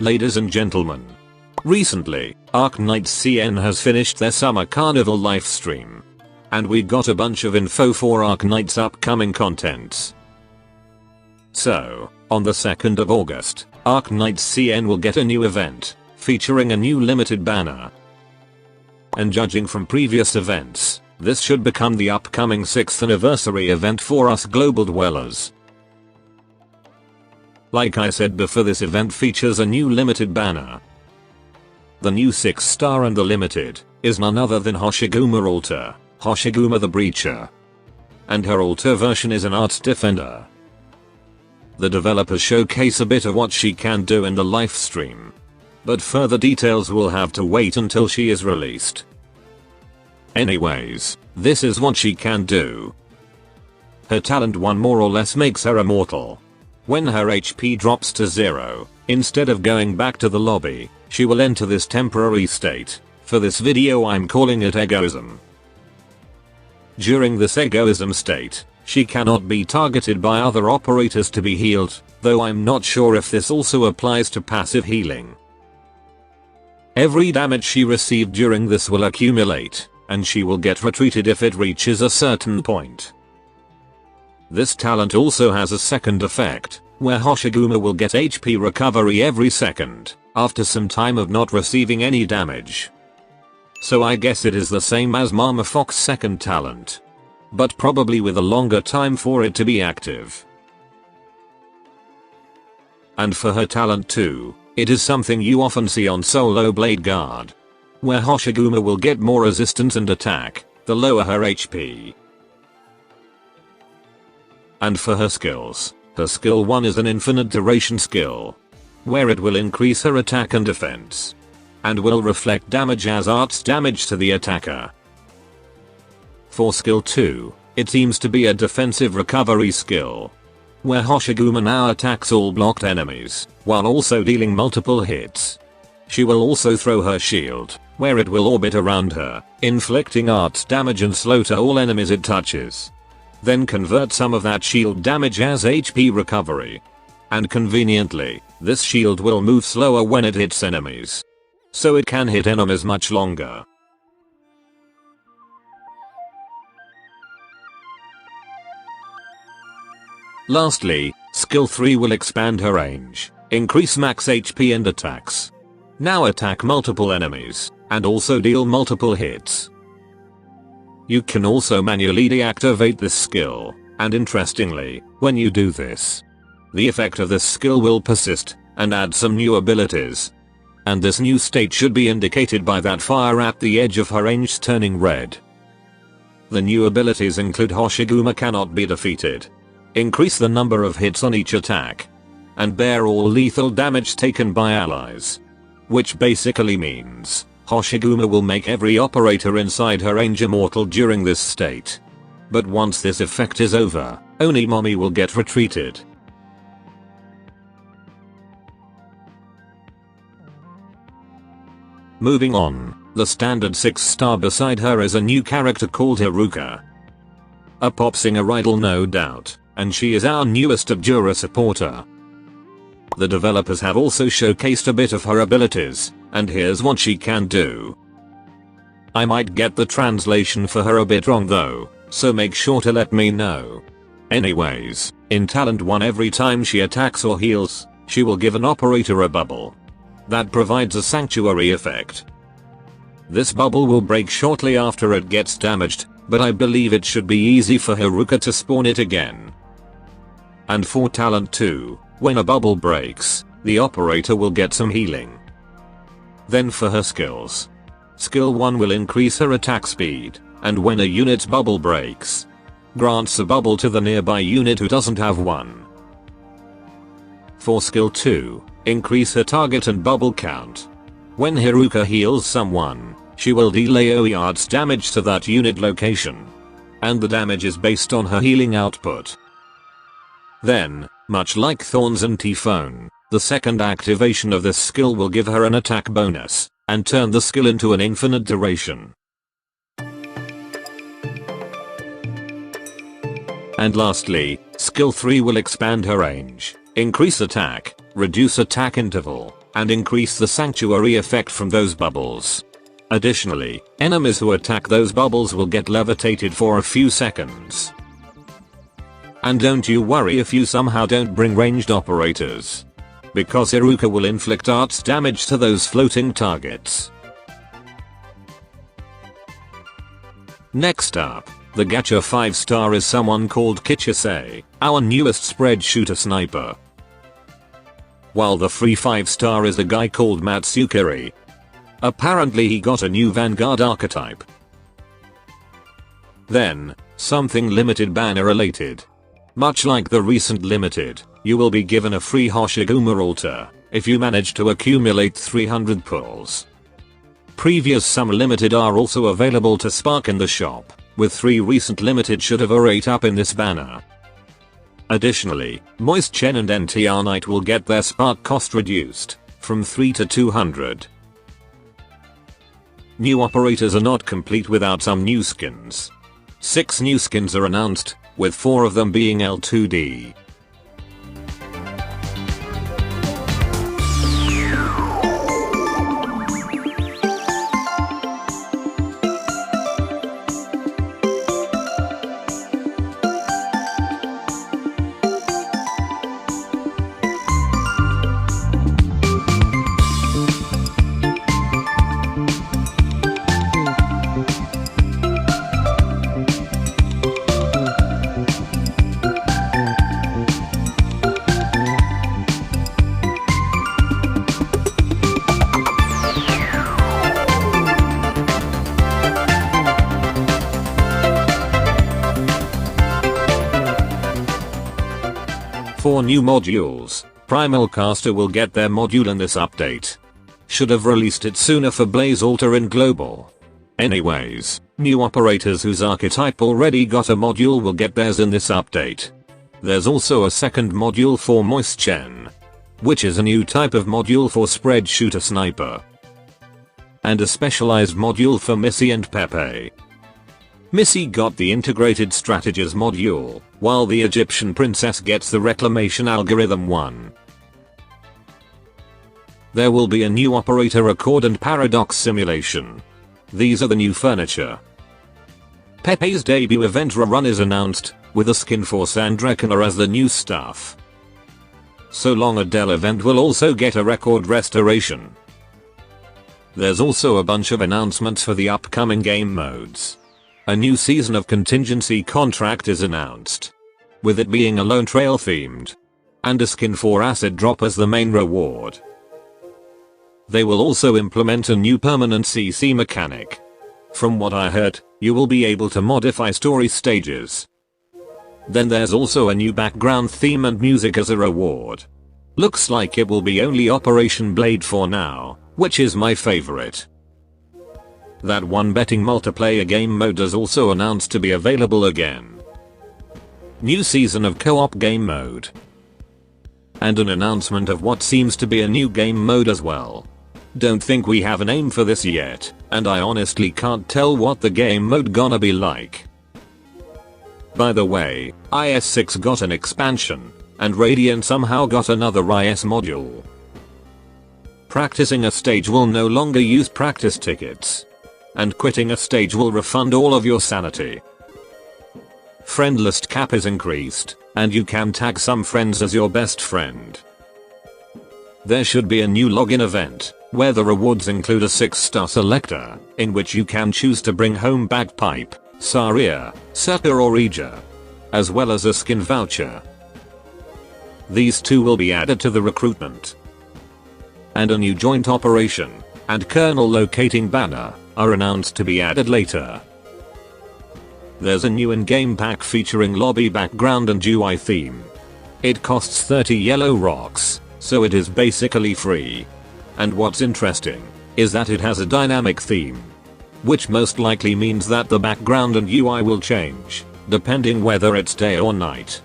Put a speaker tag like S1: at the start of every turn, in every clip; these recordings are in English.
S1: Ladies and gentlemen, recently, Arknights CN has finished their summer Carnival livestream. And we got a bunch of info for Arknights upcoming contents. So, on the 2nd of August, Arknights CN will get a new event, featuring a new limited banner. And judging from previous events, this should become the upcoming 6th anniversary event for us global dwellers. Like I said before, this event features a new limited banner. The new 6-star and the limited is none other than Hoshiguma altar, Hoshiguma the Breacher. And her altar version is an arts defender. The developers showcase a bit of what she can do in the live stream. But further details will have to wait until she is released. Anyways, this is what she can do. Her talent 1 more or less makes her immortal. When her HP drops to 0, instead of going back to the lobby, she will enter this temporary state. For this video I'm calling it egoism. During this egoism state, she cannot be targeted by other operators to be healed, though I'm not sure if this also applies to passive healing. Every damage she received during this will accumulate, and she will get retreated if it reaches a certain point. This talent also has a second effect, where Hoshiguma will get HP recovery every second, after some time of not receiving any damage. So I guess it is the same as Mama Fox's second talent. But probably with a longer time for it to be active. And for her talent 2, it is something you often see on Solo Blade Guard, where Hoshiguma will get more resistance and attack, the lower her HP. And for her skills, her skill 1 is an infinite duration skill, where it will increase her attack and defense, and will reflect damage as arts damage to the attacker. For skill 2, it seems to be a defensive recovery skill, where Hoshiguma now attacks all blocked enemies, while also dealing multiple hits. She will also throw her shield, where it will orbit around her, inflicting arts damage and slaughter all enemies it touches. Then convert some of that shield damage as HP recovery. And conveniently, this shield will move slower when it hits enemies, so it can hit enemies much longer. Lastly, skill 3 will expand her range, increase max HP and attacks. Now attack multiple enemies, and also deal multiple hits. You can also manually deactivate this skill, and interestingly, when you do this, the effect of this skill will persist, and add some new abilities. And this new state should be indicated by that fire at the edge of her range turning red. The new abilities include Hoshiguma cannot be defeated, increase the number of hits on each attack, and bear all lethal damage taken by allies. Which basically means, Hoshiguma will make every operator inside her range immortal during this state. But once this effect is over, only Mommy will get retreated. Moving on, the standard 6-star beside her is a new character called Heruga. A pop singer idol no doubt, and she is our newest Abjura supporter. The developers have also showcased a bit of her abilities, and here's what she can do. I might get the translation for her a bit wrong though, so make sure to let me know. Anyways, in talent 1 every time she attacks or heals, she will give an operator a bubble. That provides a sanctuary effect. This bubble will break shortly after it gets damaged, but I believe it should be easy for Heruga to spawn it again. And for talent 2, when a bubble breaks, the operator will get some healing. Then for her skills. Skill 1 will increase her attack speed, and when a unit's bubble breaks, grants a bubble to the nearby unit who doesn't have one. For skill 2, increase her target and bubble count. When Heruga heals someone, she will deal AoE arts damage to that unit location. And the damage is based on her healing output. Then, much like Thorns and Typhon, the second activation of this skill will give her an attack bonus, and turn the skill into an infinite duration. And lastly, skill 3 will expand her range, increase attack, reduce attack interval, and increase the sanctuary effect from those bubbles. Additionally, enemies who attack those bubbles will get levitated for a few seconds. And don't you worry if you somehow don't bring ranged operators, because Heruga will inflict arts damage to those floating targets. Next up, the gacha 5-star is someone called Kichise, our newest spread shooter sniper. While the free 5-star is a guy called Matsukiri. Apparently he got a new Vanguard archetype. Then, something limited banner related. Much like the recent limited, you will be given a free Hoshiguma altar if you manage to accumulate 300 pulls. Previous summer limited are also available to spark in the shop, with 3 recent limited should have a rate up in this banner. Additionally, Moist Chen and NTR Knight will get their spark cost reduced from 3 to 200. New operators are not complete without some new skins. 6 new skins are announced, with 4 of them being L2D. For new modules, Primal Caster will get their module in this update. Should have released it sooner for Blaze Altar in Global. Anyways, new operators whose archetype already got a module will get theirs in this update. There's also a second module for Moist Chen, which is a new type of module for spread shooter sniper. And a specialized module for Missy and Pepe. Missy got the integrated strategies module, while the Egyptian princess gets the reclamation algorithm one. There will be a new operator accord and paradox simulation. These are the new furniture. Pepe's debut event run is announced, with a skin for Sandrekina as the new stuff. So Long Adele event will also get a record restoration. There's also a bunch of announcements for the upcoming game modes. A new season of Contingency Contract is announced, with it being a Lone Trail themed, and a skin for Acid Drop as the main reward. They will also implement a new permanent CC mechanic. From what I heard, you will be able to modify story stages. Then there's also a new background theme and music as a reward. Looks like it will be only Operation Blade for now, which is my favorite. That one betting multiplayer game mode is also announced to be available again. New season of co-op game mode. And an announcement of what seems to be a new game mode as well. Don't think we have a name for this yet, and I honestly can't tell what the game mode gonna be like. By the way, IS-6 got an expansion, and Radiant somehow got another IS module. Practicing a stage will no longer use practice tickets. And quitting a stage will refund all of your sanity. Friend list cap is increased, and you can tag some friends as your best friend. There should be a new login event, where the rewards include a 6-star selector, in which you can choose to bring home Bagpipe, Saria, Circa or Regia, as well as a skin voucher. These two will be added to the recruitment. And a new joint operation, and kernel locating banner, are announced to be added later. There's a new in-game pack featuring lobby background and UI theme. It costs 30 yellow rocks, so it is basically free. And what's interesting, is that it has a dynamic theme. Which most likely means that the background and UI will change, depending whether it's day or night.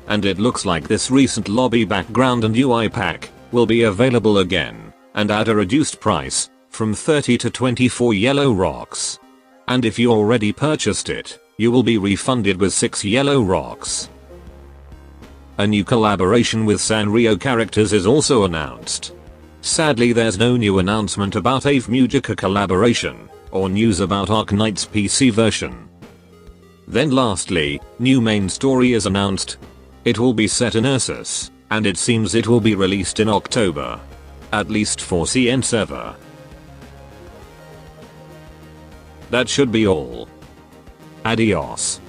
S1: And it looks like this recent lobby background and UI pack, will be available again, and at a reduced price, from 30 to 24 yellow rocks. And if you already purchased it, you will be refunded with 6 yellow rocks. A new collaboration with Sanrio characters is also announced. Sadly, there's no new announcement about AVE Mujica collaboration, or news about Arknights PC version. Then lastly, new main story is announced. It will be set in Ursus, and it seems it will be released in October. At least for CN server. That should be all. Adios.